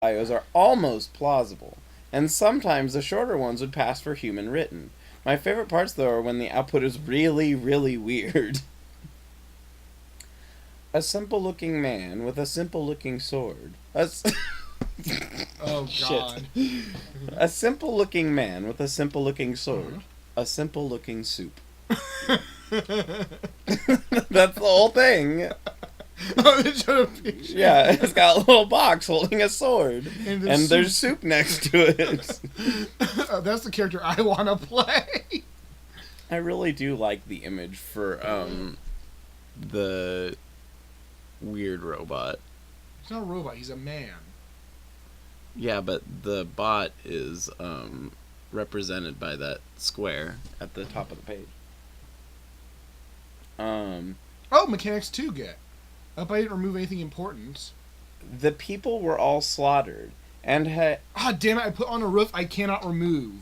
bios are almost plausible, and sometimes the shorter ones would pass for human written. My favorite parts, though, are when the output is really, really weird. A simple-looking man with a simple-looking sword. Oh, God. A simple-looking man with a simple-looking sword. A simple-looking soup. That's the whole thing. Oh, they showed a picture. Yeah, it's got a little box holding a sword. And there's soup next to it. That's the character I want to play. I really do like the image for the weird robot. He's not a robot, he's a man. Yeah, but the bot is represented by that square at the top of the page. Oh, Mechanics 2 get. I hope I didn't remove anything important. The people were all slaughtered and had... Ah, damn it, I put on a roof I cannot remove.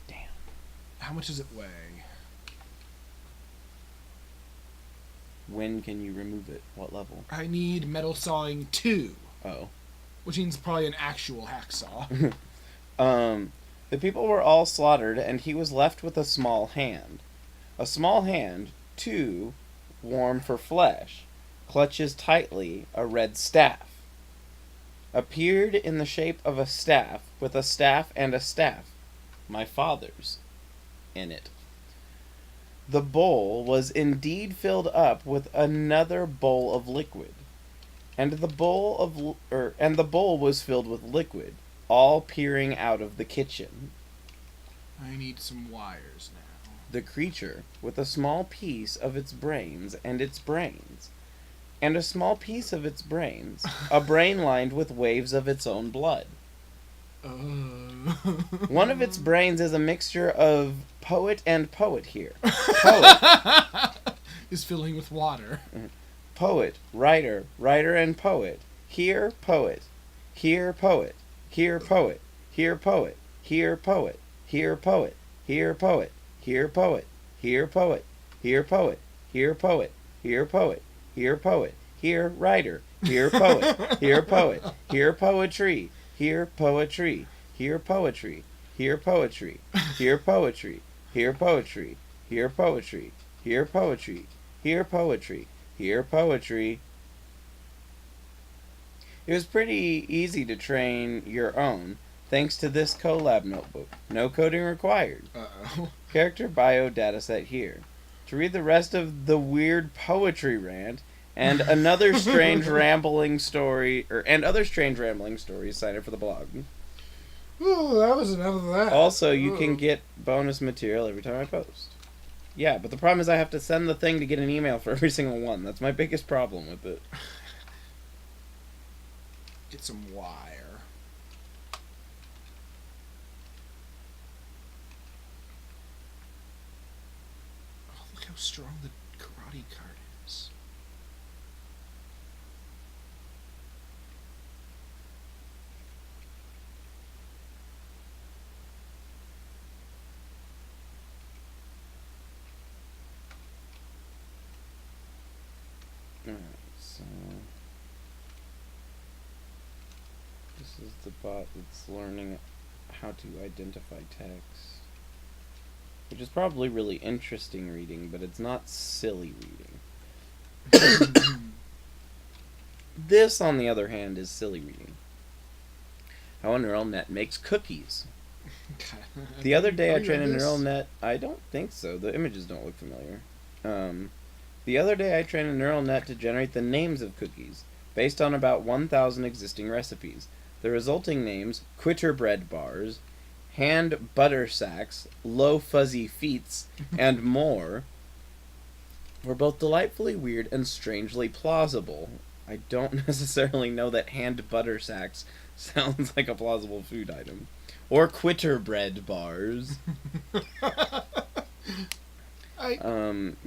Damn. How much does it weigh? When can you remove it? What level? I need metal sawing 2. Oh. Which means probably an actual hacksaw. The people were all slaughtered, and he was left with a small hand. A small hand, too, warm for flesh, clutches tightly a red staff. Appeared in the shape of a staff, with a staff and a staff, my father's, in it. The bowl was indeed filled up with another bowl of liquid, and the bowl was filled with liquid, all peering out of the kitchen. I need some wires now. The creature, with a small piece of its brains, and a small piece of its brains, a brain lined with waves of its own blood. One of its brains is a mixture of poet and poet here. Poet. Is filling with water. Poet, writer, writer and poet. Here, poet. Here, poet. Here, poet. Here, poet. Here, poet. Here, poet. Here, poet. Here, poet. Here, poet. Here, poet. Here, poet. Here, poet. Here, poet. Here, writer. Here, poet. Here, poet. Here, poetry. Here, poetry. Here, poetry. Here, poetry. Here, poetry. Here, poetry. Here, poetry. Here, poetry. Here, poetry. Here, poetry. It was pretty easy to train your own, thanks to this collab notebook. No coding required. Uh-oh. Character bio dataset here. To read the rest of the weird poetry rant and another strange rambling story, other strange rambling stories, sign up for the blog. Ooh, that was enough of that. Also, you can get bonus material every time I post. Yeah, but the problem is I have to send the thing to get an email for every single one. That's my biggest problem with it. Get some wire. Oh, look how strong the karate card is. Alright, so... this is the bot that's learning how to identify text. Which is probably really interesting reading, but it's not silly reading. This, on the other hand, is silly reading. How a neural net makes cookies. The other day I trained a neural net... I don't think so. The images don't look familiar. The other day I trained a neural net to generate the names of cookies, based on about 1,000 existing recipes. The resulting names, Quitter Bread Bars, Hand Butter Sacks, Low Fuzzy Feets, and more, were both delightfully weird and strangely plausible. I don't necessarily know that hand butter sacks sounds like a plausible food item. Or Quitter Bread Bars.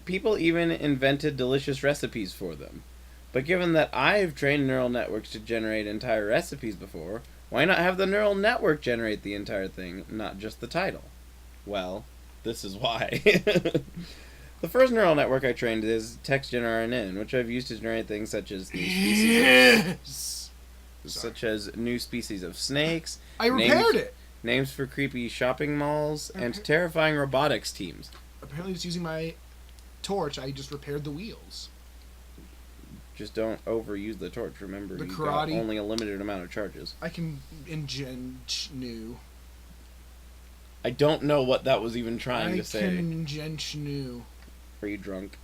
People even invented delicious recipes for them. But given that I've trained neural networks to generate entire recipes before, why not have the neural network generate the entire thing, not just the title? Well, this is why. The first neural network I trained is TextGenRNN, which I've used to generate things such as these species. Yes! such as new species of snakes. I repaired it! Names for creepy shopping malls, and terrifying robotics teams. Apparently just using my torch, I just repaired the wheels. Just don't overuse the torch, remember. The You've karate. got only a limited amount of charges. I can ingenu. I don't know what that was even trying to say. I can ingenu. Are you drunk?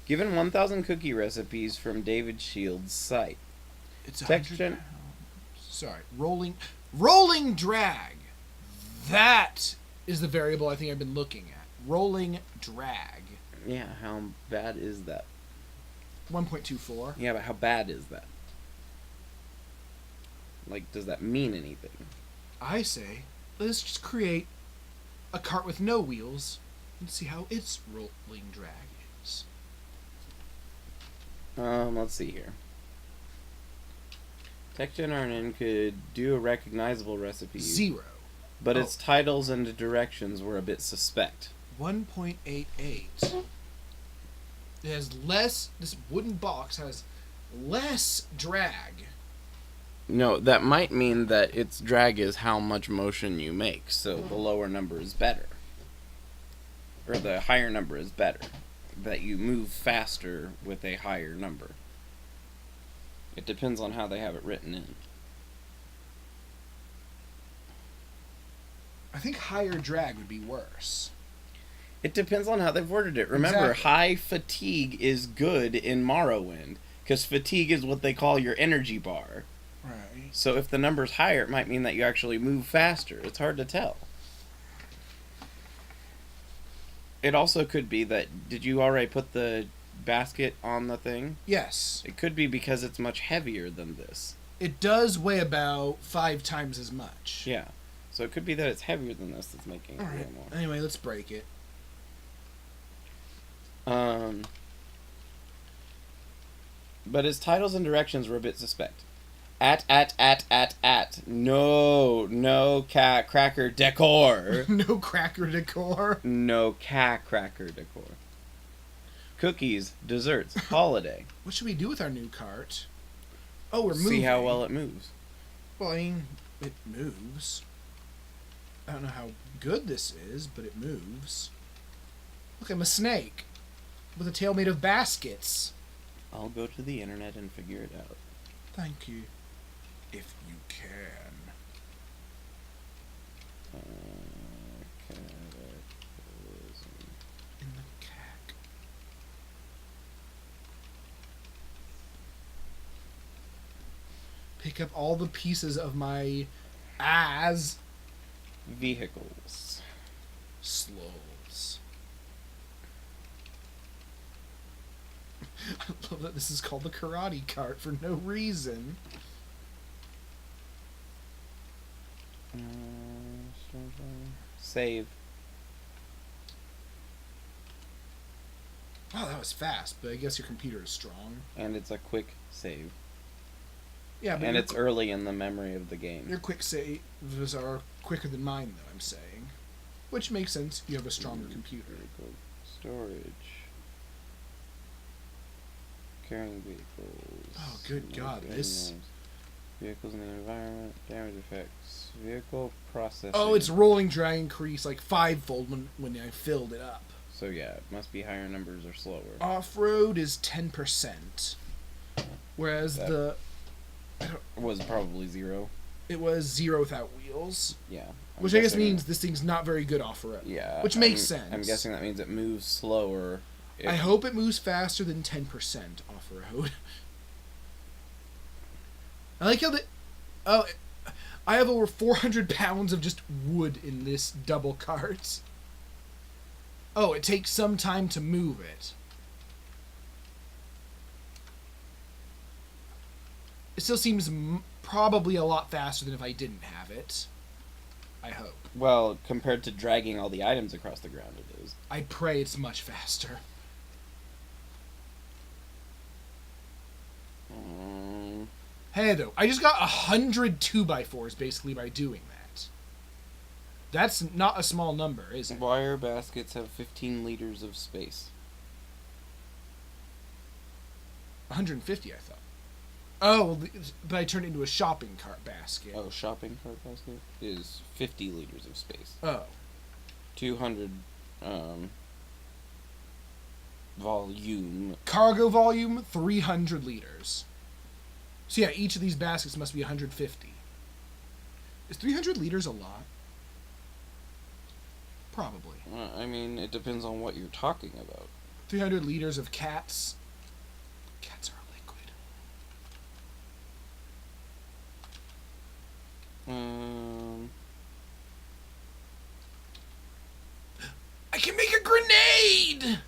Given 1,000 cookie recipes from David Shields' site. It's 100 pounds. Sorry. Rolling drag. That is the variable I think I've been looking at. Rolling drag. Yeah, how bad is that? 1.24. Yeah, but how bad is that? Like, does that mean anything? I say, let's just create a cart with no wheels and see how its rolling drag is. Let's see here. TechGen could do a recognizable recipe. 0. But its titles and directions were a bit suspect. 1.88. It has less. This wooden box has less drag. No, that might mean that its drag is how much motion you make, so the lower number is better. Or the higher number is better. That you move faster with a higher number. It depends on how they have it written in. I think higher drag would be worse. It depends on how they've worded it. Remember, Exactly. high fatigue is good in Morrowind, because fatigue is what they call your energy bar. Right. So if the number's higher, it might mean that you actually move faster. It's hard to tell. It also could be that... Did you already put the basket on the thing? Yes. It could be because it's much heavier than this. It does weigh about 5 times as much. Yeah. So it could be that it's heavier than this that's making it Alright. weigh more. Anyway, let's break it. But its titles and directions were a bit suspect. At. No cracker decor. No cracker decor. No cracker decor. Cookies, desserts, holiday. What should we do with our new cart? Oh, we're moving. See how well it moves. Well, I mean, it moves. I don't know how good this is, but it moves. Look, I'm a snake. With a tail made of baskets. I'll go to the internet and figure it out. Thank you. If you can. Cataclysm. In the cack. Pick up all the pieces of my Vehicles. slows. I love that this is called the karate cart for no reason. Save. Wow, that was fast, but I guess your computer is strong. And it's a quick save. Yeah, but And it's early in the memory of the game. your quick saves are quicker than mine, though, I'm saying. Which makes sense. You have a stronger computer. Vehicle storage. Carrying vehicles. Oh, good God, this... Vehicles in the environment. Damage effects. Vehicle processing. Oh, its rolling drag increased like 5-fold when I filled it up. So yeah, it must be higher numbers or slower. Off-road is 10%. Whereas That- was probably 0. it was 0 without wheels. Yeah. Which I guess means this thing's not very good off-road. Yeah. Which makes sense. I'm guessing that means it moves slower. I hope it moves faster than 10% off-road. I like how I have over 400 pounds of just wood in this double cart. Oh, it takes some time to move it. It still seems probably a lot faster than if I didn't have it. I hope. Well, compared to dragging all the items across the ground, it is. I pray it's much faster. Hey, though, I just got 100 2x4s basically by doing that. That's not a small number, is it? Wire baskets have 15 liters of space. 150, I thought. Oh, but I turned it into a shopping cart basket. Oh, shopping cart basket is 50 liters of space. Oh. 200 volume. Cargo volume, 300 liters. So yeah, each of these baskets must be 150. Is 300 liters a lot? Probably. I mean, it depends on what you're talking about. 300 liters of cats. Cats are liquid. I can make a grenade!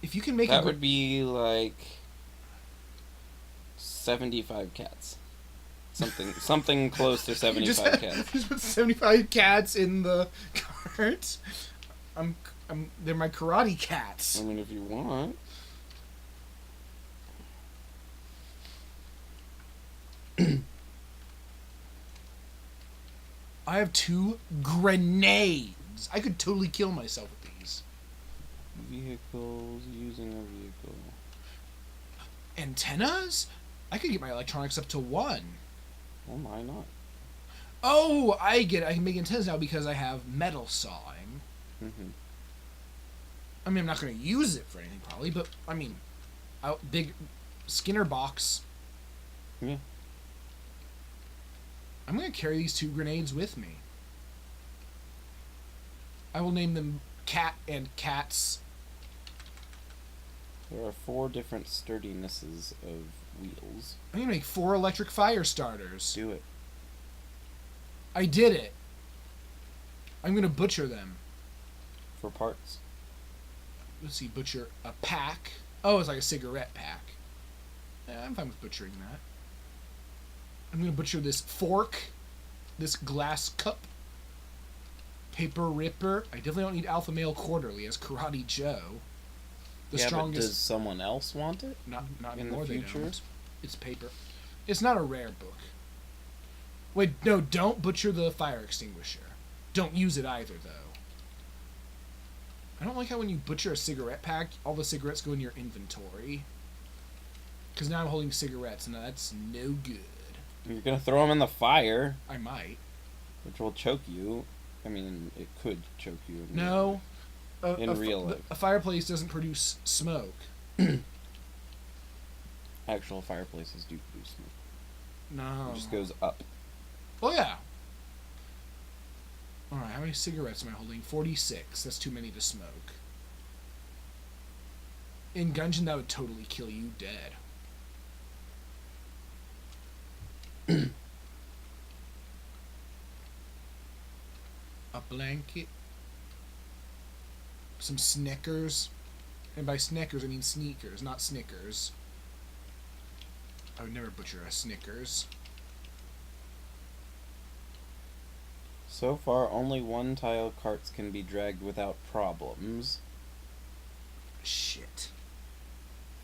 If you can make that would be like 75 cats. Something close to 75 cats. Just put 75 cats in the cart. They're my karate cats. I mean, if you want. I have 2 grenades. I could totally kill myself with these. Vehicles, using a vehicle. Antennas? I could get my electronics up to 1. Well, why not? Oh, I get it. I can make antennas now because I have metal sawing. Mm-hmm. I mean, I'm not going to use it for anything probably, but I mean, big Skinner box. Yeah. I'm going to carry these 2 grenades with me. I will name them Cat and Cats. There are 4 different sturdinesses of wheels. I'm going to make 4 electric fire starters. Do it. I did it. I'm going to butcher them. For parts. Let's see, butcher a pack. Oh, it's like a cigarette pack. Yeah, I'm fine with butchering that. I'm going to butcher this fork, this glass cup, paper ripper. I definitely don't need Alpha Male Quarterly as Karate Joe. The strongest. But does someone else want it? Not in anymore. the future? They don't. It's paper. It's not a rare book. Wait, no, don't butcher the fire extinguisher. Don't use it either, though. I don't like how when you butcher a cigarette pack, all the cigarettes go in your inventory. Because now I'm holding cigarettes, and that's no good. You're gonna throw them in the fire. I might. Which will choke you. I mean, it could choke you. No. In real life. A fireplace doesn't produce smoke. Actual fireplaces do produce smoke. No. It just goes up. Oh, yeah. Alright, how many cigarettes am I holding? 46. That's too many to smoke. In Gungeon, that would totally kill you dead. A blanket. Some Snickers. And by Snickers, I mean sneakers, not Snickers. I would never butcher a Snickers. So far, only 1 tile carts can be dragged without problems. Shit.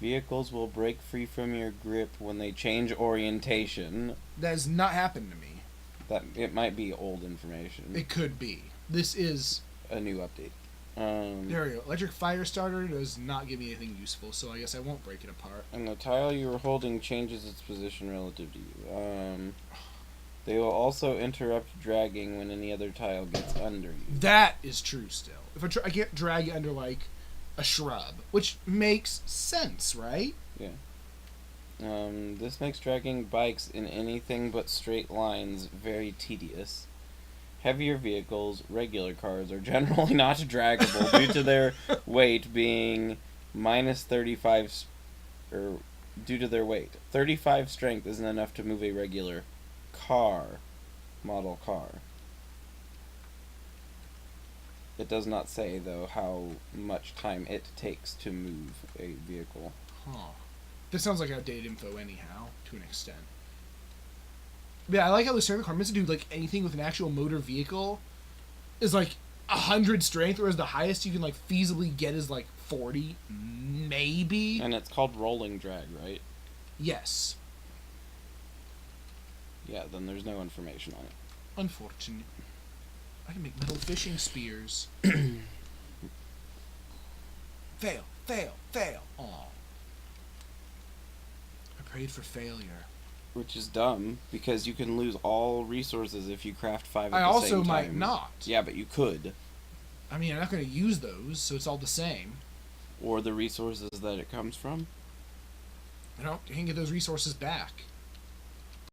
Vehicles will break free from your grip when they change orientation. That has not happened to me. That it might be old information. It could be. This is a new update. There we go. Electric fire starter does not give me anything useful, so I guess I won't break it apart. And the tile you are holding changes its position relative to you. They will also interrupt dragging when any other tile gets under you. That is true still. If I can't drag it under, like, a shrub, which makes sense, right? Yeah. This makes dragging bikes in anything but straight lines very tedious. Heavier vehicles, regular cars, are generally not draggable due to their weight being minus 35, or due to their weight. 35 strength isn't enough to move a regular model car. It does not say, though, how much time it takes to move a vehicle. Huh. This sounds like outdated info anyhow, to an extent. Yeah, I like how the strength requirements to do, like, anything with an actual motor vehicle is, like, 100 strength, whereas the highest you can, like, feasibly get is, like, 40, maybe? And it's called rolling drag, right? Yes. Yeah, then there's no information on it. Unfortunate. I can make metal fishing spears. Fail, fail, fail. Aw. prayed for failure. Which is dumb, because you can lose all resources if you craft 5 at I the also same time. might not. Yeah, but you could. I mean, I'm not going to use those, so it's all the same. Or the resources that it comes from. I can't get those resources back.